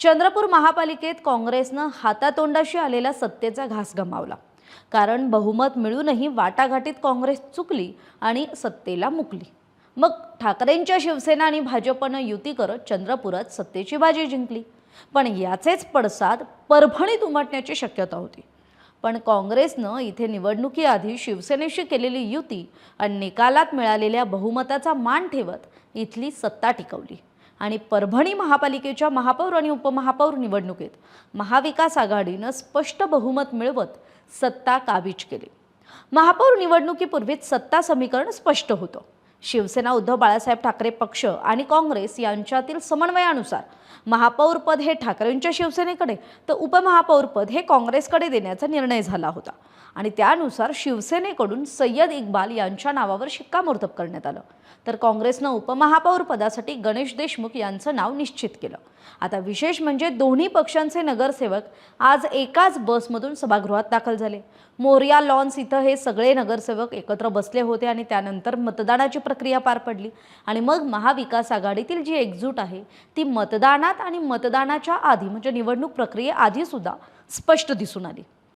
चंद्रपूर महापालिकेत काँग्रेसनं हातातोंडाशी आलेला सत्तेचा घास गमावला। कारण बहुमत मिळूनही वाटाघाटीत काँग्रेस चुकली आणि सत्तेला मुकली। मग ठाकरेंच्या शिवसेना आणि भाजपनं युती करत चंद्रपुरात सत्तेची बाजी जिंकली। पण याचेच पडसाद परभणीत उमटण्याची शक्यता होती। पण काँग्रेसनं इथे निवडणुकीआधी शिवसेनेशी केलेली युती आणि निकालात मिळालेल्या बहुमताचा मान ठेवत इथली सत्ता टिकवली आणि परभणी महापालिकेच्या महापौर आणि उपमहापौर निवडणुकीत महाविकास आघाडीनं स्पष्ट बहुमत मिळवत सत्ता काबीज केली। महापौर निवडणुकीपूर्वीच सत्ता समीकरण स्पष्ट होतं। शिवसेना उद्धव बाळासाहेब ठाकरे पक्ष आणि काँग्रेस यांच्यातील समन्वयानुसार महापौर पद हे ठाकरेंच्या शिवसेनेकडे तर उपमहापौरपद हे काँग्रेसकडे देण्याचा निर्णय झाला होता आणि त्यानुसार शिवसेनेकडून सय्यद इक्बाल यांच्या नावावर शिक्कामोर्तब करण्यात आलं, तर काँग्रेसनं उपमहापौर पदासाठी गणेश देशमुख यांचं नाव निश्चित केलं। आता विशेष म्हणजे दोन्ही पक्षांचे नगरसेवक आज एकाच बसमधून सभागृहात दाखल झाले। मोरिया लॉन्स इथं हे सगळे नगरसेवक एकत्र बसले होते आणि त्यानंतर मतदानाची प्रक्रिया पार पडली आणि मग महाविकास आघाडीतील जी एकजूट आहे ती मतदानात आणि मतदानाच्या आधी म्हणजे निवडणूक प्रक्रियेआधी सुद्धा स्पष्ट दिसून आली।